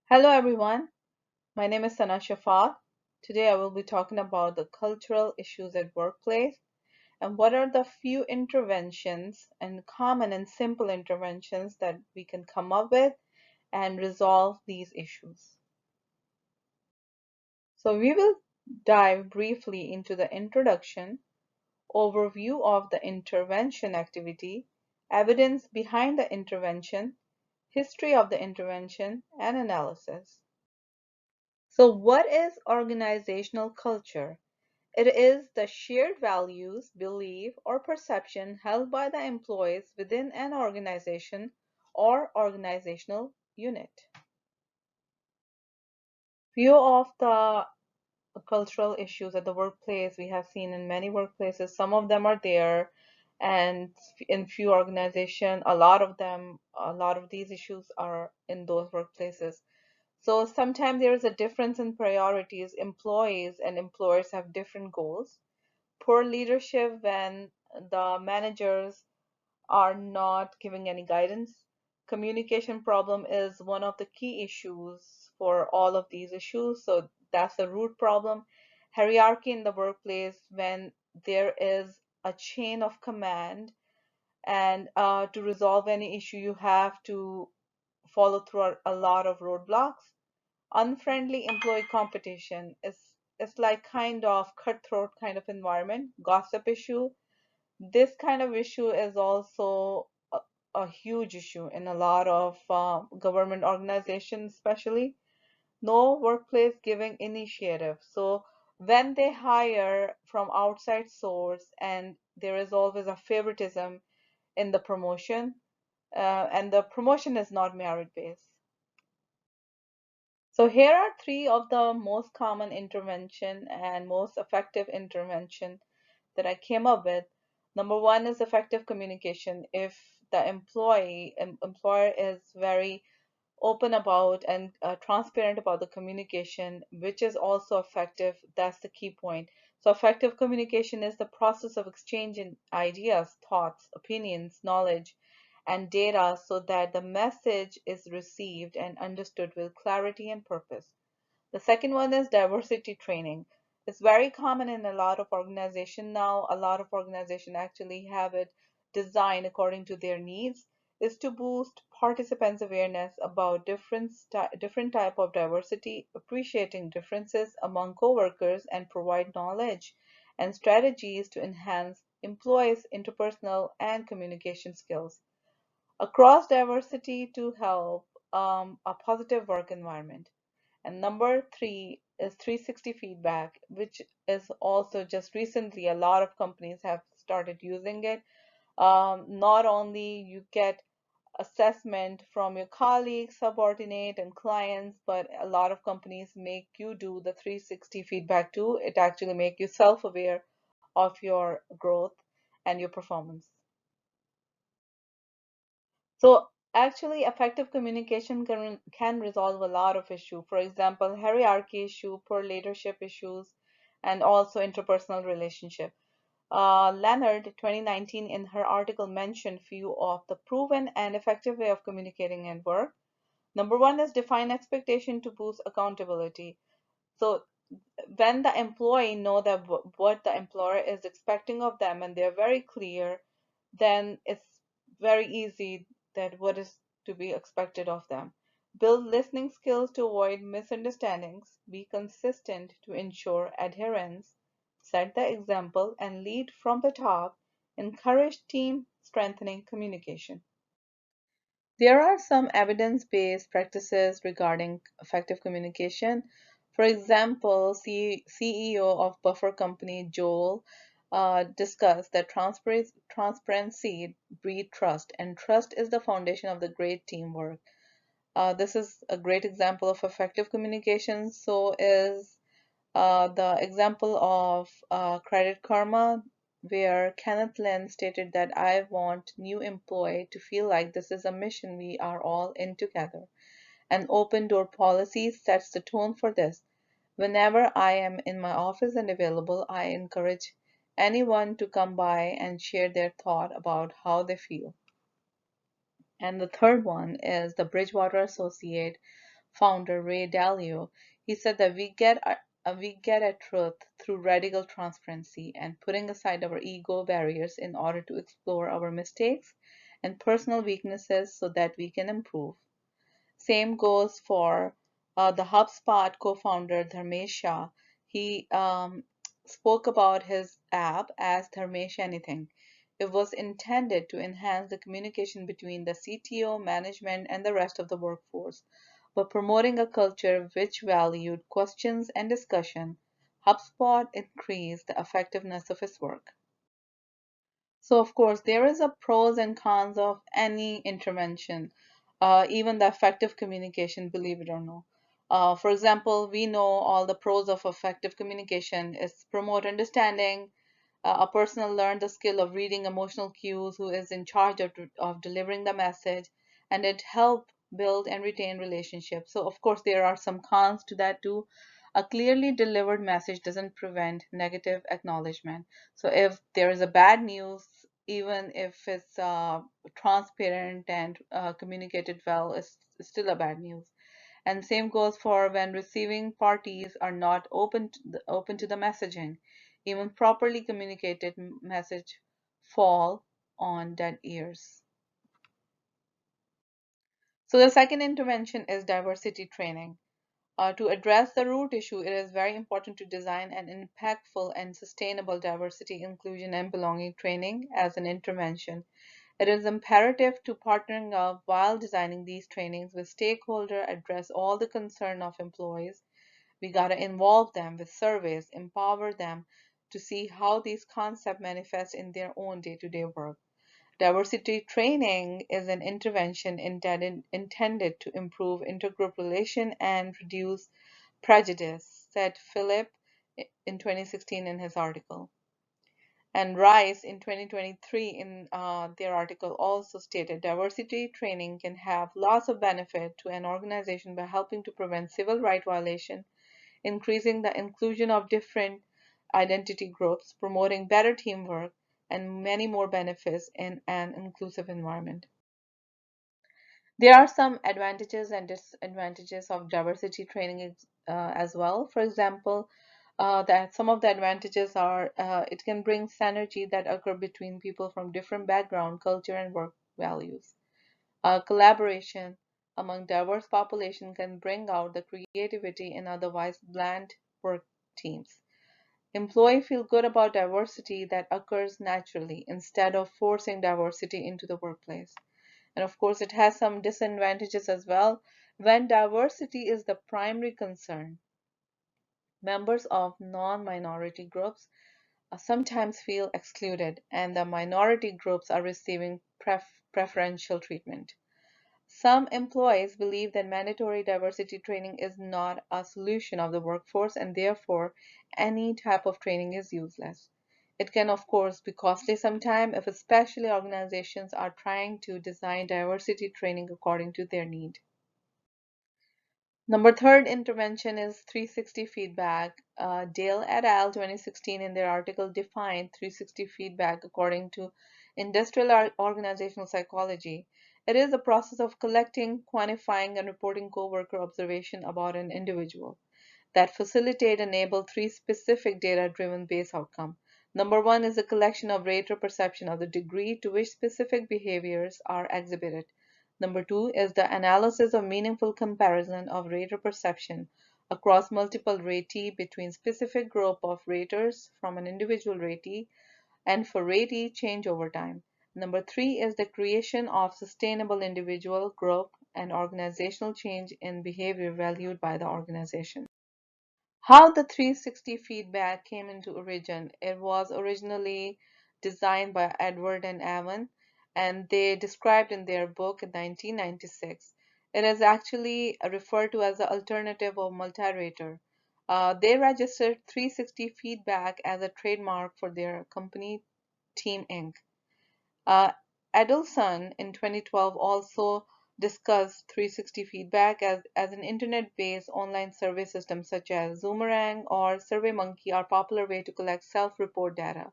Hello everyone, my name is Sana Shafat. Today I will be talking about the cultural issues at workplace and what are the few interventions and common and simple interventions that we can come up with and resolve these issues. So we will dive briefly into the introduction, overview of the intervention activity, evidence behind the intervention, history of the intervention, and analysis. So, what is organizational culture? It is the shared values, belief, or perception held by the employees within an organization or organizational unit. Few of the cultural issues at the workplace we have seen in many workplaces, some of them are there, and in few organizations, a lot of these issues are in those workplaces. So sometimes there is a difference in priorities. Employees and employers have different goals. Poor leadership when the managers are not giving any guidance. Communication problem is one of the key issues for all of these issues. So that's the root problem. Hierarchy in the workplace when there is a chain of command, and to resolve any issue, you have to follow through a lot of roadblocks. Unfriendly employee competition is it's like kind of cutthroat kind of environment. Gossip issue, this kind of issue is also a huge issue in a lot of government organizations, especially. No workplace giving initiative. So when they hire from outside source, and there is always a favoritism in the promotion, and the promotion is not merit based. So here are three of the most common intervention and most effective intervention that I came up with. Number one is effective communication. If the employer is very open about and transparent about the communication, which is also effective, that's the key point. So effective communication is the process of exchanging ideas, thoughts, opinions, knowledge, and data so that the message is received and understood with clarity and purpose. The second one is diversity training. It's very common in a lot of organizations now. A lot of organizations actually have it designed according to their needs, is to boost participants' awareness about different type of diversity, appreciating differences among coworkers, and provide knowledge and strategies to enhance employees' interpersonal and communication skills across diversity to help a positive work environment. And number three is 360 feedback, which is also just recently a lot of companies have started using it. Not only you get assessment from your colleagues, subordinate, and clients, but a lot of companies make you do the 360 feedback too. It actually make you self-aware of your growth and your performance. So actually, effective communication can resolve a lot of issues. For example, hierarchy issue, poor leadership issues, and also interpersonal relationship. Leonard, 2019, in her article mentioned few of the proven and effective way of communicating at work. Number one is define expectation to boost accountability. So when the employee know that what the employer is expecting of them and they're very clear, then it's very easy that what is to be expected of them. Build listening skills to avoid misunderstandings, be consistent to ensure adherence, set the example and lead from the top, encourage team strengthening communication. There are some evidence-based practices regarding effective communication. For example, CEO of Buffer Company, Joel, discussed that transparency breeds trust, and trust is the foundation of the great teamwork. This is a great example of effective communication. So is the example of Credit Karma, where Kenneth Lynn stated that I want new employee to feel like this is a mission we are all in together. An open door policy sets the tone for this. Whenever I am in my office and available, I encourage anyone to come by and share their thought about how they feel. And the third one is the Bridgewater Associate founder Ray Dalio. He said that we get at truth through radical transparency and putting aside our ego barriers in order to explore our mistakes and personal weaknesses so that we can improve. Same goes for the HubSpot co-founder Dharmesh Shah. He spoke about his app as Dharmesh Anything. It was intended to enhance the communication between the CTO, management, and the rest of the workforce, but promoting a culture which valued questions and discussion. HubSpot increased the effectiveness of his work. So, of course, there is a pros and cons of any intervention, even the effective communication, believe it or not. For example, we know all the pros of effective communication is promote understanding. A person will learn the skill of reading emotional cues, who is in charge of delivering the message, and it help build and retain relationships. So, of course, there are some cons to that too. A clearly delivered message doesn't prevent negative acknowledgement. So if there is a bad news, even if it's transparent and communicated well, it's still a bad news. And same goes for when receiving parties are not open to the messaging. Even properly communicated message fall on dead ears. So the second intervention is diversity training. To address the root issue, it is very important to design an impactful and sustainable diversity, inclusion, and belonging training as an intervention. It is imperative to partnering up while designing these trainings with stakeholders, address all the concern of employees. We got to involve them with surveys, empower them to see how these concepts manifest in their own day-to-day work. Diversity training is an intervention intended to improve intergroup relation and reduce prejudice, said Philip in 2016 in his article. And Rice in 2023 in their article also stated diversity training can have lots of benefit to an organization by helping to prevent civil rights violation, increasing the inclusion of different identity groups, promoting better teamwork, and many more benefits in an inclusive environment. There are some advantages and disadvantages of diversity training as well. For example, that some of the advantages are it can bring synergy that occur between people from different background, culture, and work values. Collaboration among diverse population can bring out the creativity in otherwise bland work teams. Employees feel good about diversity that occurs naturally instead of forcing diversity into the workplace. And of course, it has some disadvantages as well. When diversity is the primary concern, members of non-minority groups sometimes feel excluded, and the minority groups are receiving preferential treatment. Some employees believe that mandatory diversity training is not a solution of the workforce, and therefore any type of training is useless. It can, of course, be costly sometimes if especially organizations are trying to design diversity training according to their need. Number third intervention is 360 feedback. Dale et al. 2016 in their article defined 360 feedback according to industrial organizational psychology. It is the process of collecting, quantifying, and reporting coworker observation about an individual that facilitate enable three specific data-driven base outcome. Number one is a collection of rate or perception of the degree to which specific behaviors are exhibited. Number two is the analysis of meaningful comparison of rate or perception across multiple ratee between specific group of raters from an individual ratee and for ratee change over time. Number three is the creation of sustainable individual, group, and organizational change in behavior valued by the organization. How the 360 feedback came into origin. It was originally designed by Edward and Evan, and they described in their book in 1996. It is actually referred to as the alternative of multi-rater. They registered 360 feedback as a trademark for their company, Team Inc. Uh, Adelson in 2012 also discussed 360 feedback as an internet-based online survey system such as Zoomerang or SurveyMonkey are popular way to collect self-report data.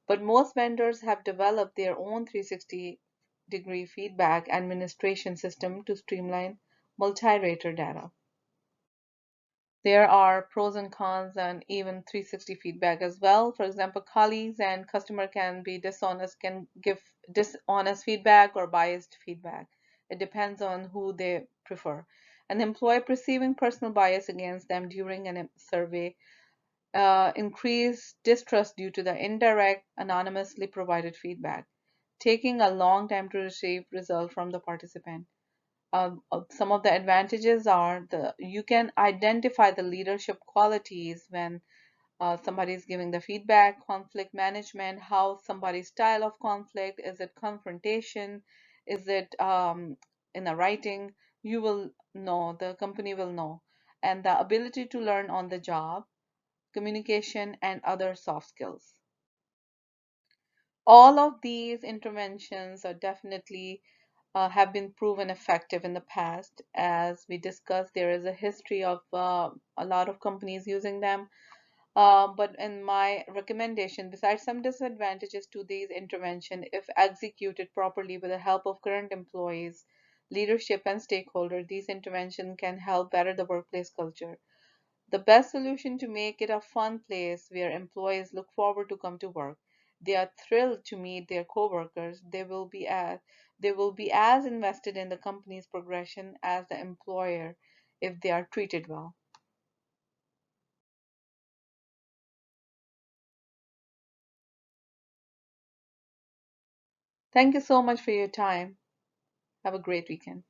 But most vendors have developed their own 360-degree feedback administration system to streamline multi-rater data. There are pros and cons and even 360 feedback as well. For example, colleagues and customer can be dishonest, can give dishonest feedback or biased feedback. It depends on who they prefer. An employee perceiving personal bias against them during a survey, increased distrust due to the indirect, anonymously provided feedback, taking a long time to receive result from the participant. Some of the advantages are the you can identify the leadership qualities when somebody is giving the feedback, conflict management, how somebody's style of conflict, is it confrontation, is it in a writing, you will know, the company will know, and the ability to learn on the job, communication, and other soft skills. All of these interventions are definitely have been proven effective in the past. As we discussed, there is a history of a lot of companies using them. But in my recommendation, besides some disadvantages to these intervention, if executed properly with the help of current employees, leadership, and stakeholders, these intervention can help better the workplace culture. The best solution to make it a fun place where employees look forward to come to work. They are thrilled to meet their coworkers. They will be as invested in the company's progression as the employer if they are treated well. Thank you so much for your time. Have a great weekend.